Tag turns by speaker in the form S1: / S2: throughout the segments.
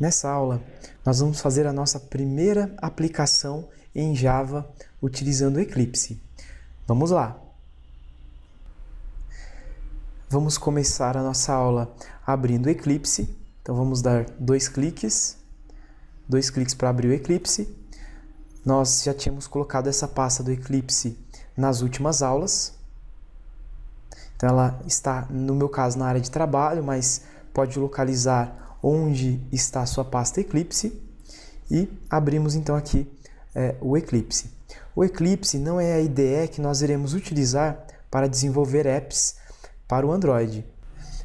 S1: Nessa aula, nós vamos fazer a nossa primeira aplicação em Java utilizando o Eclipse. Vamos lá! Vamos começar a nossa aula abrindo o Eclipse. Então, vamos dar dois cliques para abrir o Eclipse. Nós já tínhamos colocado essa pasta do Eclipse nas últimas aulas. Então, ela está, no meu caso, na área de trabalho, mas pode localizar onde está a sua pasta Eclipse. E abrimos, então, aqui o Eclipse. O Eclipse não é a IDE que nós iremos utilizar para desenvolver apps para o Android.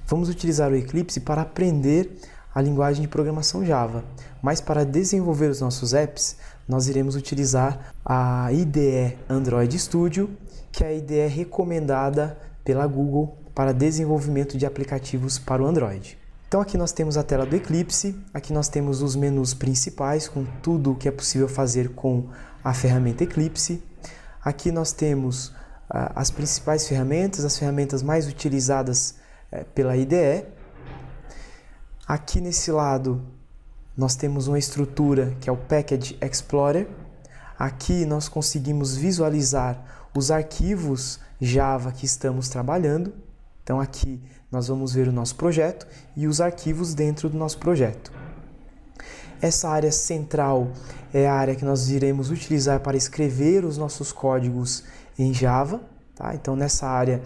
S1: Vamos utilizar o Eclipse para aprender a linguagem de programação Java, mas para desenvolver os nossos apps, nós iremos utilizar a IDE Android Studio, que é a IDE recomendada pela Google para desenvolvimento de aplicativos para o Android. Então aqui nós temos a tela do Eclipse, aqui nós temos os menus principais com tudo o que é possível fazer com a ferramenta Eclipse. Aqui nós temos as principais ferramentas, as ferramentas mais utilizadas pela IDE. Aqui nesse lado nós temos uma estrutura que é o Package Explorer. Aqui nós conseguimos visualizar os arquivos Java que estamos trabalhando. Então aqui nós vamos ver o nosso projeto e os arquivos dentro do nosso projeto. Essa área central é a área que nós iremos utilizar para escrever os nossos códigos em Java. Tá? Então nessa área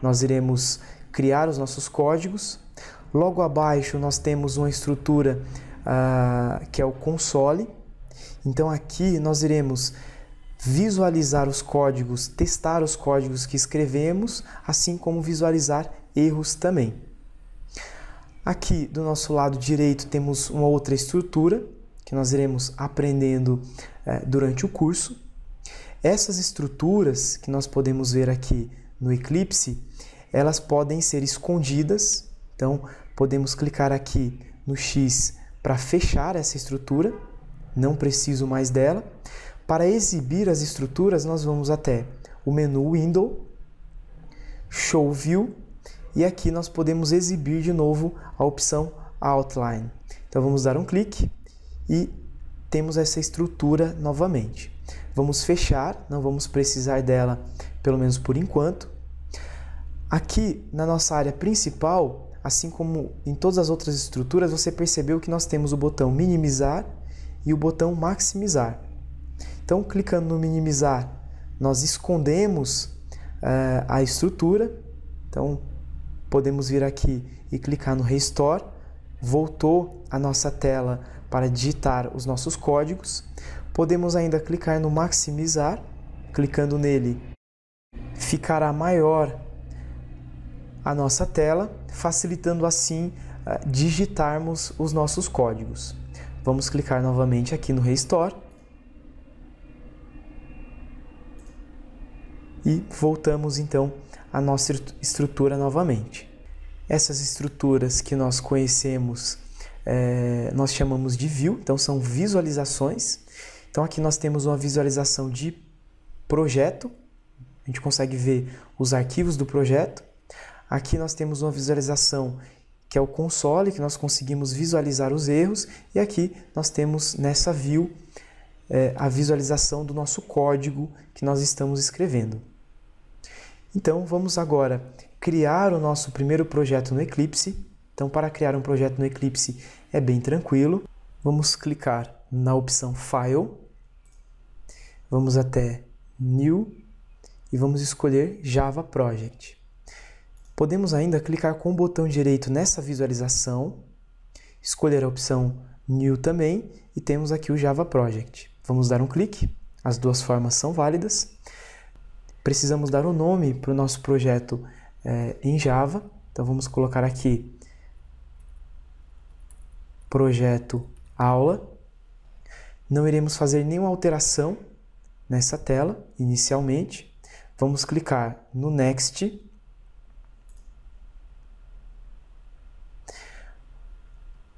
S1: nós iremos criar os nossos códigos. Logo abaixo nós temos uma estrutura que é o console. Então aqui nós iremos visualizar os códigos, testar os códigos que escrevemos, assim como visualizar erros também. Aqui do nosso lado direito temos uma outra estrutura que nós iremos aprendendo durante o curso. Essas estruturas que nós podemos ver aqui no Eclipse, elas podem ser escondidas. Então podemos clicar aqui no X para fechar essa estrutura, não preciso mais dela. Para exibir as estruturas, nós vamos até o menu Window, Show View, e aqui nós podemos exibir de novo a opção Outline. Então vamos dar um clique e temos essa estrutura novamente. Vamos fechar, não vamos precisar dela, pelo menos por enquanto. Aqui na nossa área principal, assim como em todas as outras estruturas, você percebeu que nós temos o botão minimizar e o botão maximizar. Então, clicando no minimizar, nós escondemos a estrutura. Então, podemos vir aqui e clicar no Restore. Voltou a nossa tela para digitar os nossos códigos. Podemos ainda clicar no maximizar. Clicando nele, ficará maior a nossa tela, facilitando assim digitarmos os nossos códigos. Vamos clicar novamente aqui no Restore. E voltamos então à nossa estrutura novamente. Essas estruturas que nós conhecemos, nós chamamos de View, então são visualizações. Então aqui nós temos uma visualização de projeto, a gente consegue ver os arquivos do projeto. Aqui nós temos uma visualização que é o console, que nós conseguimos visualizar os erros. E aqui nós temos nessa View a visualização do nosso código que nós estamos escrevendo. Então, vamos agora criar o nosso primeiro projeto no Eclipse. Então, para criar um projeto no Eclipse é bem tranquilo. Vamos clicar na opção File, vamos até New e vamos escolher Java Project. Podemos ainda clicar com o botão direito nessa visualização, escolher a opção New também e temos aqui o Java Project. Vamos dar um clique, as duas formas são válidas. Precisamos dar um nome para o nosso projeto em Java, então vamos colocar aqui Projeto Aula. Não iremos fazer nenhuma alteração nessa tela inicialmente. Vamos clicar no Next.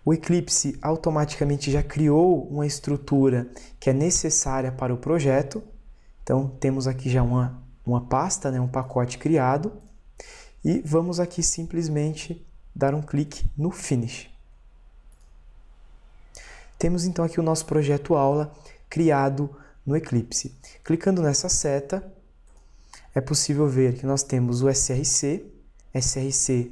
S1: O Eclipse automaticamente já criou uma estrutura que é necessária para o projeto. Então, temos aqui já uma pasta, um pacote criado. E vamos aqui simplesmente dar um clique no Finish. Temos então aqui o nosso projeto aula criado no Eclipse. Clicando nessa seta, é possível ver que nós temos o SRC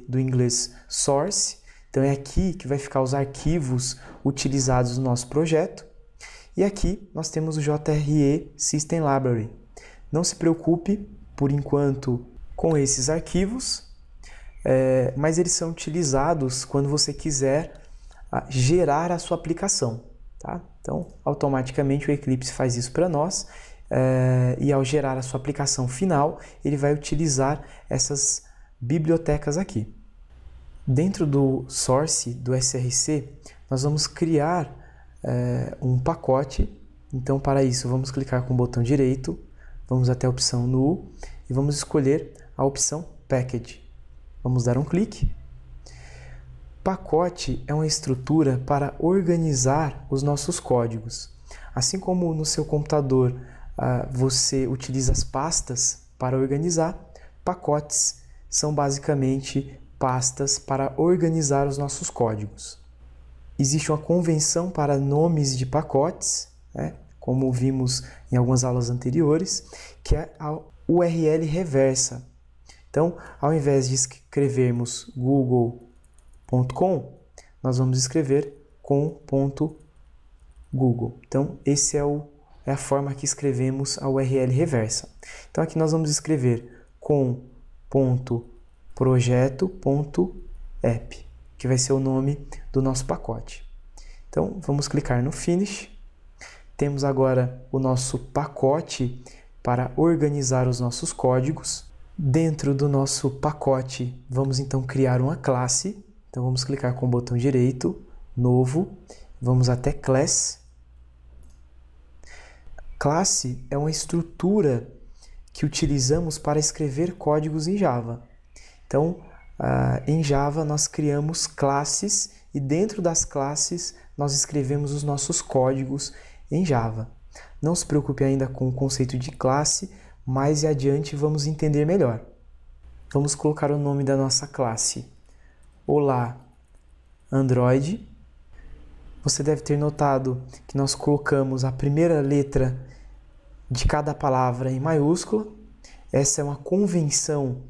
S1: do inglês Source, então é aqui que vai ficar os arquivos utilizados no nosso projeto. E aqui nós temos o JRE System Library. Não se preocupe, por enquanto, com esses arquivos, mas eles são utilizados quando você quiser gerar a sua aplicação. Tá? Então, automaticamente o Eclipse faz isso para nós, e ao gerar a sua aplicação final, ele vai utilizar essas bibliotecas aqui. Dentro do Source, do SRC, nós vamos criar um pacote. Então, para isso, vamos clicar com o botão direito, vamos até a opção New e vamos escolher a opção Package. Vamos dar um clique. Pacote é uma estrutura para organizar os nossos códigos. Assim como no seu computador você utiliza as pastas para organizar, pacotes são basicamente pastas para organizar os nossos códigos. Existe uma convenção para nomes de pacotes, como vimos em algumas aulas anteriores, que é a URL reversa. Então, ao invés de escrevermos google.com, nós vamos escrever com.google. Então, essa é a forma que escrevemos a URL reversa. Então, aqui nós vamos escrever com.projeto.app, que vai ser o nome do nosso pacote. Então, vamos clicar no Finish. Temos agora o nosso pacote para organizar os nossos códigos. Dentro do nosso pacote, vamos então criar uma classe. Então, vamos clicar com o botão direito, Novo, vamos até Class. Classe é uma estrutura que utilizamos para escrever códigos em Java. Então, em Java, nós criamos classes e dentro das classes nós escrevemos os nossos códigos em Java. Não se preocupe ainda com o conceito de classe, mais adiante vamos entender melhor. Vamos colocar o nome da nossa classe. Olá, Android. Você deve ter notado que nós colocamos a primeira letra de cada palavra em maiúscula. Essa é uma convenção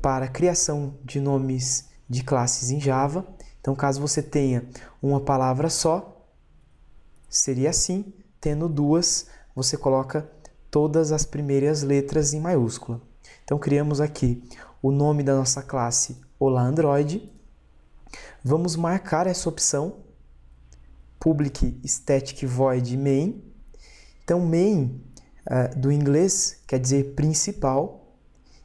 S1: para a criação de nomes de classes em Java. Então, caso você tenha uma palavra só, seria assim. Tendo duas, você coloca todas as primeiras letras em maiúscula. Então, criamos aqui o nome da nossa classe Olá Android. Vamos marcar essa opção Public Static Void Main. Então, main do inglês quer dizer principal.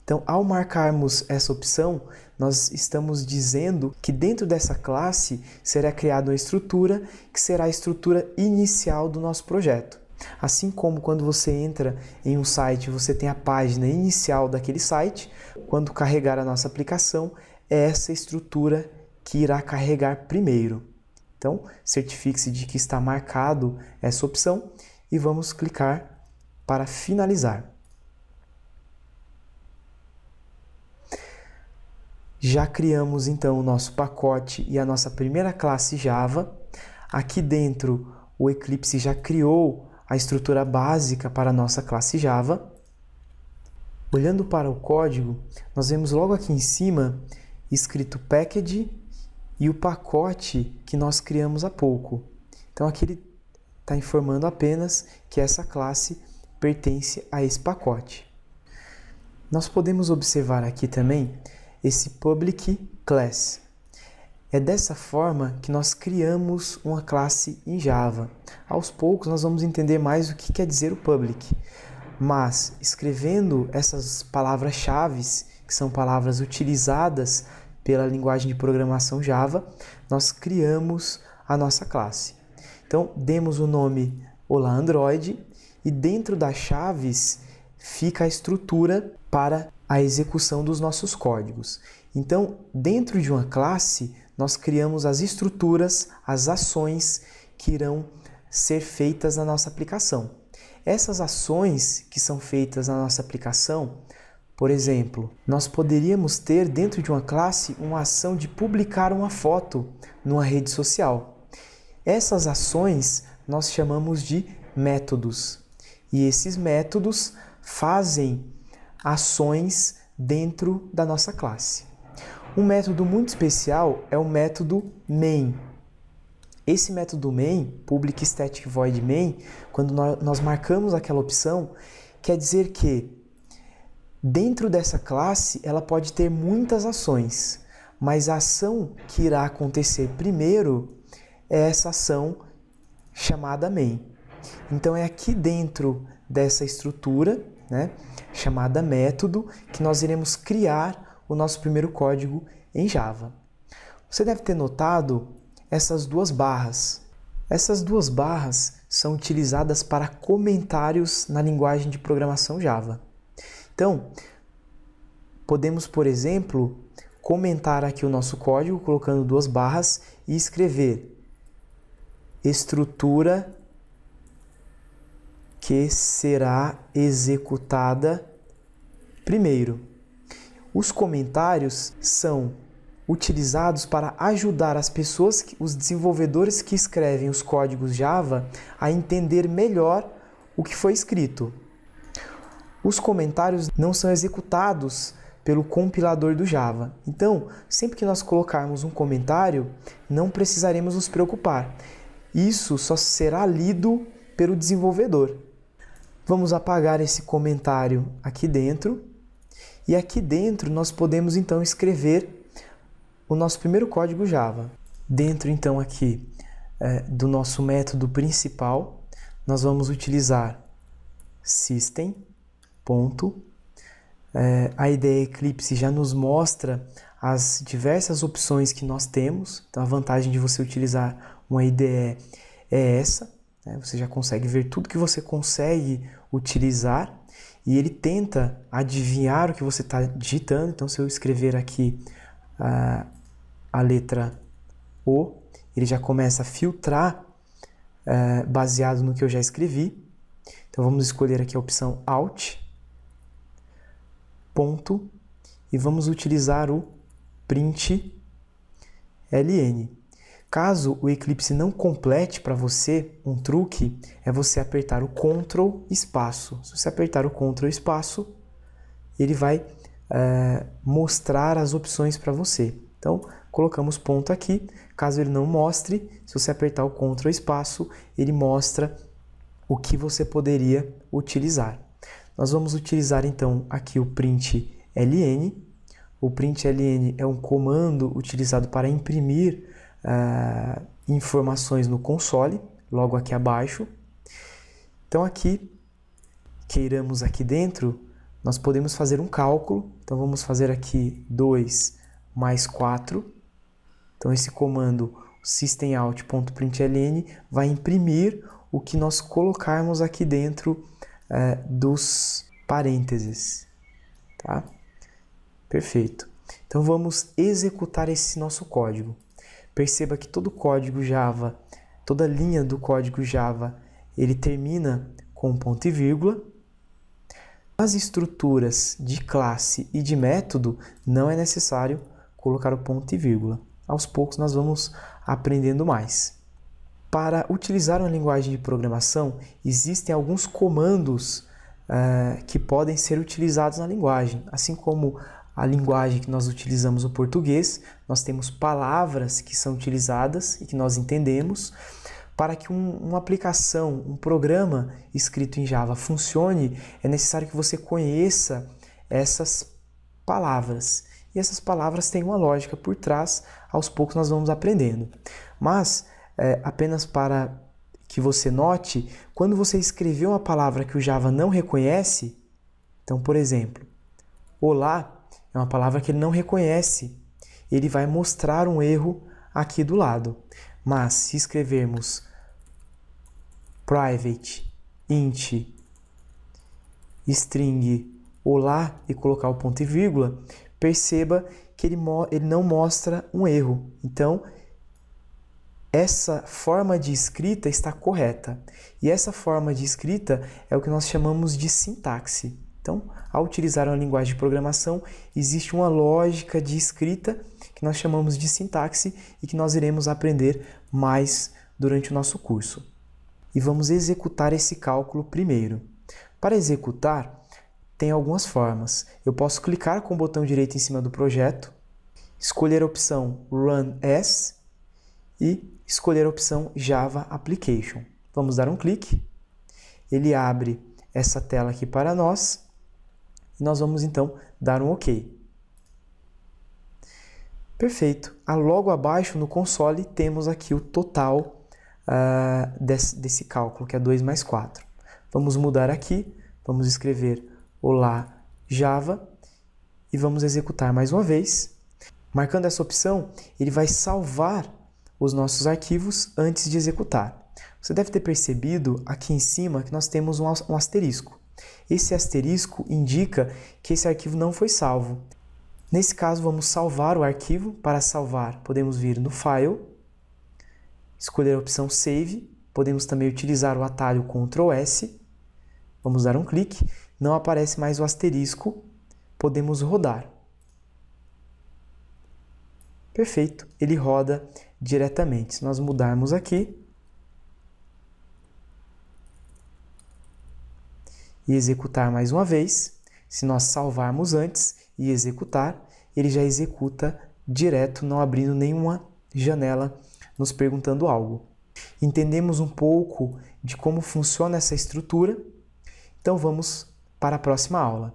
S1: Então, ao marcarmos essa opção, nós estamos dizendo que dentro dessa classe será criada uma estrutura que será a estrutura inicial do nosso projeto. Assim como quando você entra em um site, você tem a página inicial daquele site, quando carregar a nossa aplicação, é essa estrutura que irá carregar primeiro. Então, certifique-se de que está marcado essa opção e vamos clicar para finalizar. Já criamos então o nosso pacote e a nossa primeira classe Java. Aqui dentro o Eclipse já criou a estrutura básica para a nossa classe Java. Olhando para o código, nós vemos logo aqui em cima escrito package e o pacote que nós criamos há pouco. Então aqui ele está informando apenas que essa classe pertence a esse pacote. Nós podemos observar aqui também esse public class. É dessa forma que nós criamos uma classe em Java. Aos poucos nós vamos entender mais o que quer dizer o public, mas escrevendo essas palavras-chave, que são palavras utilizadas pela linguagem de programação Java, nós criamos a nossa classe. Então, demos o nome Olá Android e dentro das chaves fica a estrutura para a execução dos nossos códigos. Então, dentro de uma classe, nós criamos as estruturas, as ações que irão ser feitas na nossa aplicação. Essas ações que são feitas na nossa aplicação, por exemplo, nós poderíamos ter dentro de uma classe uma ação de publicar uma foto numa rede social. Essas ações nós chamamos de métodos. E esses métodos fazem ações dentro da nossa classe. Um método muito especial é o método main. Esse método main, Public Static Void Main, quando nós marcamos aquela opção, quer dizer que dentro dessa classe ela pode ter muitas ações, mas a ação que irá acontecer primeiro é essa ação chamada main. Então é aqui dentro dessa estrutura, né, chamada método, que nós iremos criar o nosso primeiro código em Java. Você deve ter notado essas duas barras. Essas duas barras são utilizadas para comentários na linguagem de programação Java. Então, podemos, por exemplo, comentar aqui o nosso código colocando duas barras e escrever estrutura que será executada primeiro. Os comentários são utilizados para ajudar as pessoas, os desenvolvedores que escrevem os códigos Java, a entender melhor o que foi escrito. Os comentários não são executados pelo compilador do Java. Então, sempre que nós colocarmos um comentário, não precisaremos nos preocupar. Isso só será lido pelo desenvolvedor. Vamos apagar esse comentário aqui dentro. E aqui dentro nós podemos então escrever o nosso primeiro código Java. Dentro então aqui do nosso método principal, nós vamos utilizar system. A IDE Eclipse já nos mostra as diversas opções que nós temos. Então a vantagem de você utilizar uma IDE é essa, né? Você já consegue ver tudo que você consegue utilizar e ele tenta adivinhar o que você está digitando. Então se eu escrever aqui a letra O, ele já começa a filtrar baseado no que eu já escrevi. Então vamos escolher aqui a opção Alt, ponto, e vamos utilizar o print ln. Caso o Eclipse não complete para você, um truque é você apertar o Ctrl espaço. Se você apertar o Ctrl espaço, ele vai mostrar as opções para você. Então, colocamos ponto aqui. Caso ele não mostre, se você apertar o Ctrl espaço, ele mostra o que você poderia utilizar. Nós vamos utilizar então aqui o print ln. O print ln é um comando utilizado para imprimir informações no console, logo aqui abaixo. Então aqui, queiramos aqui dentro, nós podemos fazer um cálculo. Então vamos fazer aqui 2 mais 4. Então esse comando systemout.println vai imprimir o que nós colocarmos aqui dentro dos parênteses, tá? Perfeito. Então vamos executar esse nosso código. Perceba que todo código Java, toda linha do código Java, ele termina com ponto e vírgula. Nas estruturas de classe e de método, não é necessário colocar o ponto e vírgula. Aos poucos nós vamos aprendendo mais. Para utilizar uma linguagem de programação, existem alguns comandos que podem ser utilizados na linguagem. Assim como a linguagem que nós utilizamos no português, nós temos palavras que são utilizadas e que nós entendemos. Para que uma aplicação, um programa escrito em Java funcione, é necessário que você conheça essas palavras. E essas palavras têm uma lógica por trás, aos poucos nós vamos aprendendo. Mas, apenas para que você note, quando você escrever uma palavra que o Java não reconhece, então, por exemplo, olá é uma palavra que ele não reconhece, ele vai mostrar um erro aqui do lado. Mas se escrevermos private, int, string, olá e colocar o ponto e vírgula, perceba que ele não mostra um erro. Então, essa forma de escrita está correta. E essa forma de escrita é o que nós chamamos de sintaxe. Então, ao utilizar uma linguagem de programação, existe uma lógica de escrita que nós chamamos de sintaxe e que nós iremos aprender mais durante o nosso curso. E vamos executar esse cálculo primeiro. Para executar, tem algumas formas. Eu posso clicar com o botão direito em cima do projeto, escolher a opção Run As e escolher a opção Java Application. Vamos dar um clique. Ele abre essa tela aqui para nós e nós vamos então dar um OK. Perfeito. Logo abaixo no console temos aqui o total desse cálculo, que é 2 mais 4. Vamos mudar aqui, vamos escrever Olá Java e vamos executar mais uma vez. Marcando essa opção, ele vai salvar os nossos arquivos antes de executar. Você deve ter percebido aqui em cima que nós temos um asterisco. Esse asterisco indica que esse arquivo não foi salvo. Nesse caso, vamos salvar o arquivo. Para salvar, podemos vir no File, escolher a opção Save. Podemos também utilizar o atalho Ctrl S. Vamos dar um clique. Não aparece mais o asterisco. Podemos rodar. Perfeito. Ele roda diretamente. Se nós mudarmos aqui e executar mais uma vez, se nós salvarmos antes e executar, ele já executa direto, não abrindo nenhuma janela nos perguntando algo. Entendemos um pouco de como funciona essa estrutura, então vamos para a próxima aula.